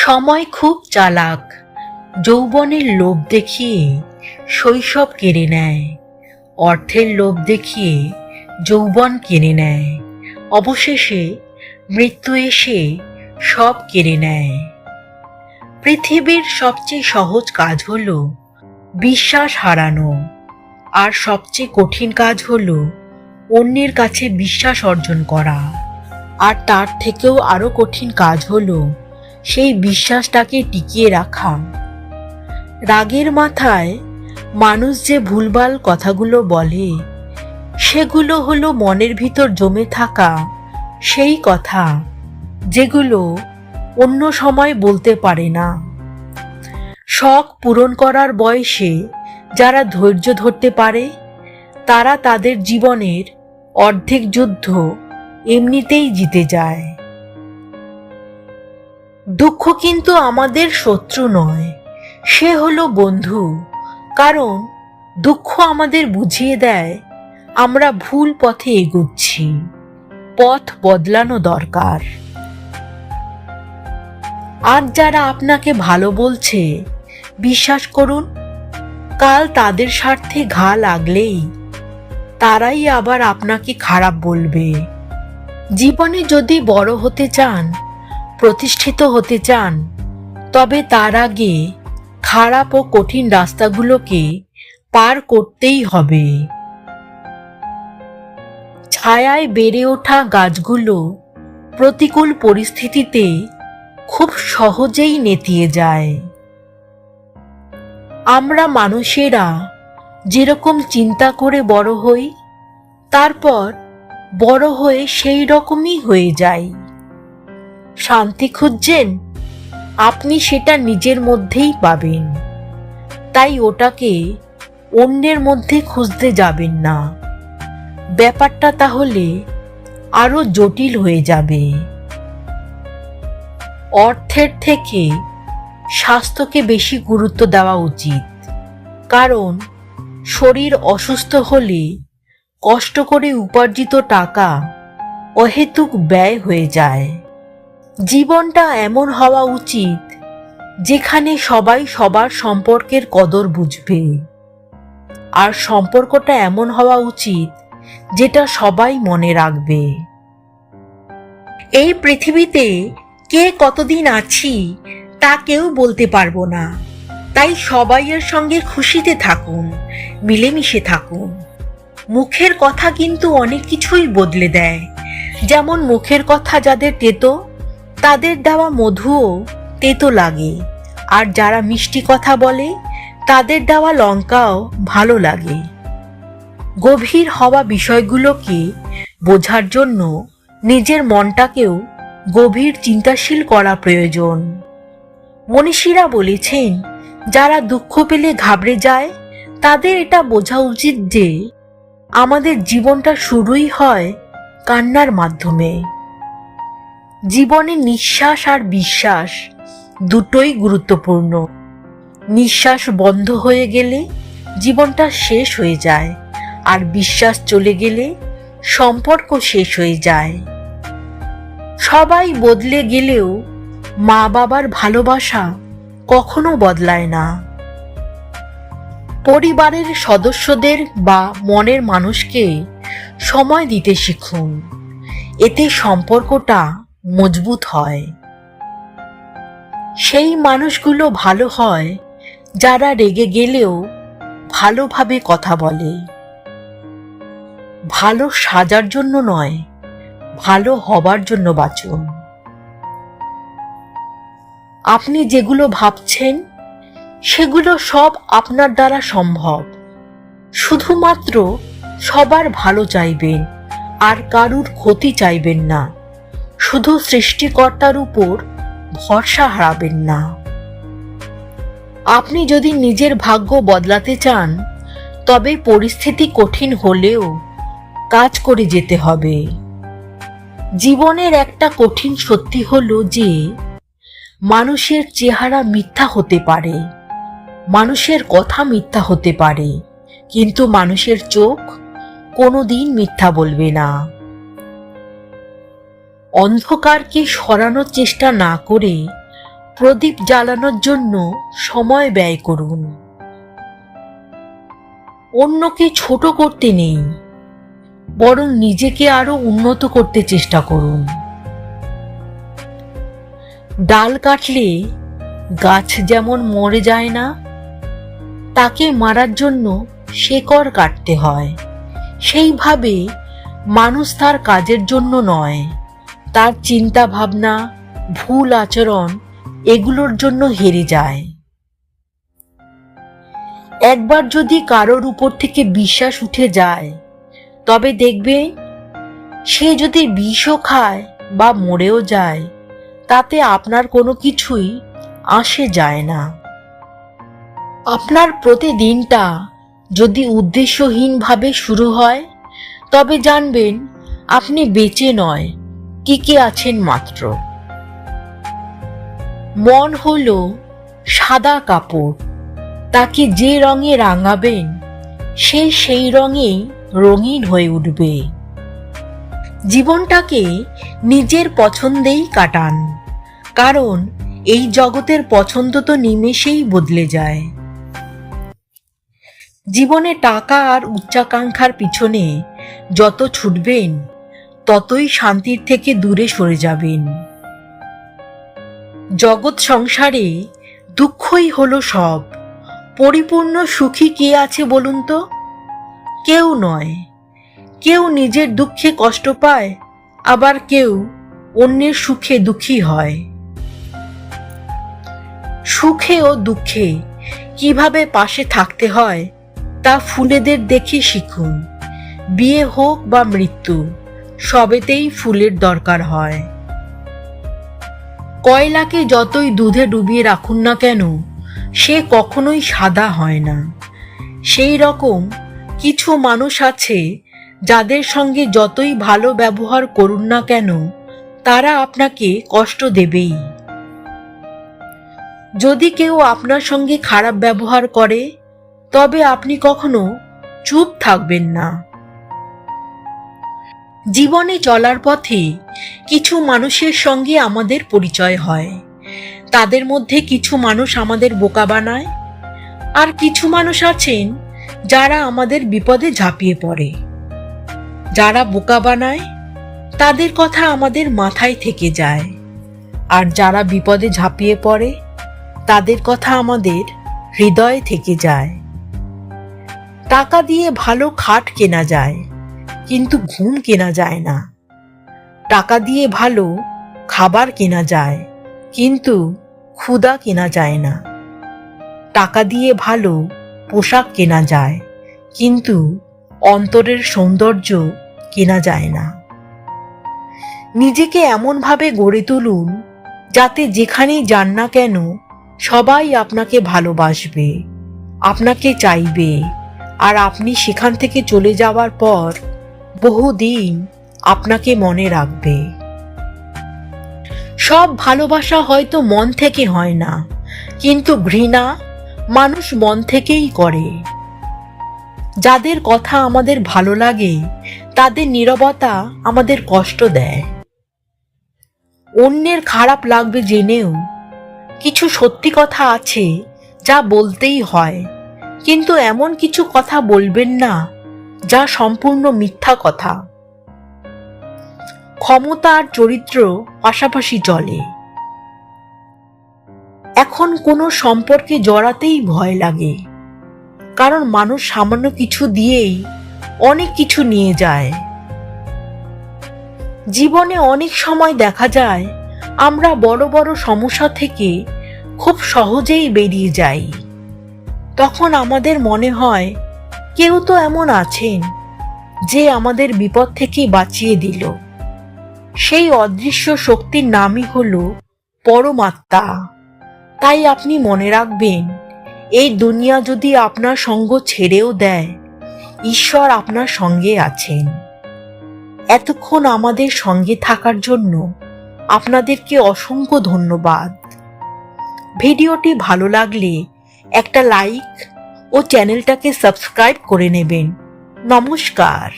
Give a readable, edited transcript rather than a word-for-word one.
সময় খুব চালাক। যৌবনের লোভ দেখিয়ে শৈশব কেড়ে নেয়, অর্থের লোভ দেখিয়ে যৌবন কিনে নেয়, অবশেষে মৃত্যু এসে সব কেড়ে নেয়। পৃথিবীর সবচেয়ে সহজ কাজ হলো বিশ্বাস হারানো, আর সবচেয়ে কঠিন কাজ হলো অন্যের কাছে বিশ্বাস অর্জন করা। আর তার থেকেও আরো কঠিন কাজ হলো সেই বিশ্বাসটাকে টিকিয়ে রাখা। রাগের মাথায় মানুষ যে ভুলভাল কথাগুলো বলে, সেগুলো হলো মনের ভিতর জমে থাকা সেই কথা যেগুলো অন্য সময় বলতে পারে না। শখ পূরণ করার বয়সে যারা ধৈর্য ধরতে পারে, তারা তাদের জীবনের অর্ধেক যুদ্ধ এমনিতেই জিতে যায়। দুঃখ কিন্তু আমাদের শত্রু নয়, সে হলো বন্ধু। কারণ দুঃখ আমাদের বুঝিয়ে দেয় আমরা ভুল পথে এগোচ্ছি, পথ বদলানো দরকার। আজ যারা আপনাকে ভালো বলছে, বিশ্বাস করুন, কাল তাদের স্বার্থে ঘা লাগলেই তারাই আবার আপনাকে খারাপ বলবে। জীবনে যদি বড় হতে চান, প্রতিষ্ঠিত হতে চান, তবে তার আগে খারাপ ও কঠিন রাস্তাগুলোকে পার করতেই হবে। ছায়ায় বেড়ে ওঠা গাছগুলো প্রতিকূল পরিস্থিতিতে খুব সহজেই নেতিয়ে যায়। আমরা মানুষেরা যেরকম চিন্তা করে বড় হই, তারপর বড় হয়ে সেই রকমই হয়ে যাই। শান্তি খুঁজছেন? আপনি সেটা নিজের মধ্যেই পাবেন, তাই ওটাকে অন্যের মধ্যে খুঁজতে যাবেন না। ব্যাপারটা তাহলে আরো জটিল হয়ে যাবে। অর্থের থেকে স্বাস্থ্যকে বেশি গুরুত্ব দেওয়া উচিত, কারণ শরীর অসুস্থ হলে কষ্ট করে উপার্জিত টাকা অহেতুক ব্যয় হয়ে যায়। জীবনটা এমন হওয়া উচিত যেখানে সবাই সবার সম্পর্কের কদর বুঝবে, আর সম্পর্কটা এমন হওয়া উচিত যেটা সবাই মনে রাখবে। এই পৃথিবীতে কে কতদিন আছি তা কেউ বলতে পারবো না, তাই সবাইয়ের সঙ্গে খুশিতে থাকুন, মিলেমিশে থাকুন। মুখের কথা কিন্তু অনেক কিছুই বদলে দেয়। যেমন মুখের কথা যাদের তেতো, তাদের দেওয়া মধুও তেতো লাগে, আর যারা মিষ্টি কথা বলে তাদের দেওয়া লঙ্কাও ভালো লাগে। গভীর হওয়া বিষয়গুলোকে বোঝার জন্য নিজের মনটাকেও গভীর চিন্তাশীল করা প্রয়োজন। মনীষীরা বলেছেন, যারা দুঃখ পেলে ঘাবড়ে যায়, তাদের এটা বোঝা উচিত যে আমাদের জীবনটা শুরুই হয় কান্নার মাধ্যমে। জীবনে নিঃশ্বাস আর বিশ্বাস দুটোই গুরুত্বপূর্ণ। নিঃশ্বাস বন্ধ হয়ে গেলে জীবনটা শেষ হয়ে যায়, আর বিশ্বাস চলে গেলে সম্পর্ক শেষ হয়ে যায়। সবাই বদলে গেলেও মা বাবার ভালোবাসা কখনো বদলায় না। পরিবারের সদস্যদের বা মনের মানুষকে সময় দিতে শিখুন, এতে সম্পর্কটা মজবুত হয়। সেই মানুষগুলো ভালো হয় যারা রেগে গেলেও ভালোভাবে কথা বলে। ভালো সাজার জন্য নয়, ভালো হবার জন্য বাঁচুন। আপনি যেগুলো ভাবছেন সেগুলো সব আপনার দ্বারা সম্ভব। শুধুমাত্র সবার ভালো চাইবেন, আর কারুর ক্ষতি চাইবেন না। শুধু সৃষ্টিকর্তার উপর ভরসা হারাবেন না। আপনি যদি নিজের ভাগ্য বদলাতে চান, তবে পরিস্থিতি কঠিন হলেও কাজ করে যেতে হবে। জীবনের একটা কঠিন সত্যি হলো যে মানুষের চেহারা মিথ্যা হতে পারে, মানুষের কথা মিথ্যা হতে পারে, কিন্তু মানুষের চোখ কোনোদিন মিথ্যা বলবে না। অন্ধকারকে সরানোর চেষ্টা না করে প্রদীপ জ্বালানোর জন্য সময় ব্যয় করুন। অন্যকে ছোট করতে নেই, বরং নিজেকে আরো উন্নত করতে চেষ্টা করুন। ডাল কাটলে গাছ যেমন মরে যায় না, তাকে মারার জন্য শেকড় কাটতে হয়। সেইভাবে মানুষ তার কাজের জন্য নয়, তার চিন্তা ভাবনা, ভুল আচরণ এগুলোর জন্য হেরে যায়। একবার যদি কারোর উপর থেকে বিশ্বাস উঠে যায়, তবে দেখবেন সে যদি বিষও খায় বা মরেও যায়, তাতে আপনার কোনো কিছুই আসে যায় না। আপনার প্রতিদিনটা যদি উদ্দেশ্যহীনভাবে শুরু হয়, তবে জানবেন আপনি বেঁচে নয়, টিকে আছেন মাত্র। মন হলো সাদা কাপড়, তাকে যে রঙে রাঙাবেন সে সেই রঙেই রঙিন হয়ে উঠবে। জীবনটাকে নিজের পছন্দেই কাটান, কারণ এই জগতের পছন্দ তো নিমেষেই বদলে যায়। জীবনে টাকা আর উচ্চাকাঙ্ক্ষার পিছনে যত ছুটবেন, ততই শান্তির থেকে দূরে সরে যাবেন। জগৎ সংসারে দুঃখই হলো সব। পরিপূর্ণ সুখী কে আছে বলুন তো? কেউ নয়। কেউ নিজের দুঃখে কষ্ট পায়, আবার কেউ অন্যের সুখে দুঃখী হয়। সুখে ও দুঃখে কিভাবে পাশে থাকতে হয় তা ফুলেদের দেখে শিখুন। বিয়ে হোক বা মৃত্যু, সবেতেই ফুলের দরকার হয়। কয়লাকে যতই দুধে ডুবিয়ে রাখুন না কেন, সে কখনোই সাদা হয় না। সেই রকম কিছু মানুষ আছে, যাদের সঙ্গে যতই ভালো ব্যবহার করুন না কেন, তারা আপনাকে কষ্ট দেবেই। যদি কেউ আপনার সঙ্গে খারাপ ব্যবহার করে, তবে আপনি কখনো চুপ থাকবেন না। জীবনে চলার পথে কিছু মানুষের সঙ্গে আমাদের পরিচয় হয়। তাদের মধ্যে কিছু মানুষ আমাদের বোকা বানায়, আর কিছু মানুষ আছেন যারা আমাদের বিপদে ঝাঁপিয়ে পড়ে। যারা বোকা বানায় তাদের কথা আমাদের মাথায় থেকে যায়, আর যারা বিপদে ঝাঁপিয়ে পড়ে তাদের কথা আমাদের হৃদয়ে থেকে যায়। টাকা দিয়ে ভালো খাট কেনা যায়, কিন্তু ঘুম কেনা যায় না। টাকা দিয়ে ভালো খাবার কেনা যায়, কিন্তু ক্ষুধা কেনা যায় না। টাকা দিয়ে ভালো পোশাক কেনা যায়, কিন্তু অন্তরের সৌন্দর্য কেনা যায় না। নিজেকে এমনভাবে গড়ে তুলুন যাতে যেখানেই যান না কেন সবাই আপনাকে ভালোবাসবে, আপনাকে চাইবে, আর আপনি সেখান থেকে চলে যাওয়ার পর বহুদিন আপনাকে মনে রাখবে। সব ভালোবাসা হয়তো মন থেকে হয় না, কিন্তু ঘৃণা মানুষ মন থেকেই করে। যাদের কথা আমাদের ভালো লাগে তাদের নীরবতা আমাদের কষ্ট দেয়। অন্যের খারাপ লাগবে জেনেও কিছু সত্যি কথা আছে যা বলতেই হয়, কিন্তু এমন কিছু কথা বলবেন না যা সম্পূর্ণ মিথ্যা কথা। ক্ষমতা আর চরিত্র পাশাপাশি চলে। এখন কোনো সম্পর্কে জড়াতেই ভয় লাগে, কারণ মানুষ সামান্য কিছু দিয়েই অনেক কিছু নিয়ে যায়। জীবনে অনেক সময় দেখা যায় আমরা বড় বড় সমস্যা থেকে খুব সহজেই বেরিয়ে যাই। তখন আমাদের মনে হয় কেউ তো এমন আছেন যে আমাদের বিপদ থেকে বাঁচিয়ে দিল। সেই অদৃশ্য শক্তির নামই হলো পরমাত্মা। তাই আপনি মনে রাখবেন, এই দুনিয়া যদি আপনার সঙ্গ ছেড়েও দেয়, ঈশ্বর আপনার সঙ্গে আছেন। এতক্ষণ আমাদের সঙ্গে থাকার জন্য আপনাদেরকে অসংখ্য ধন্যবাদ। ভিডিওটি ভালো লাগলে একটা লাইক ও চ্যানেলটাকে সাবস্ক্রাইব করে নেবেন। নমস্কার।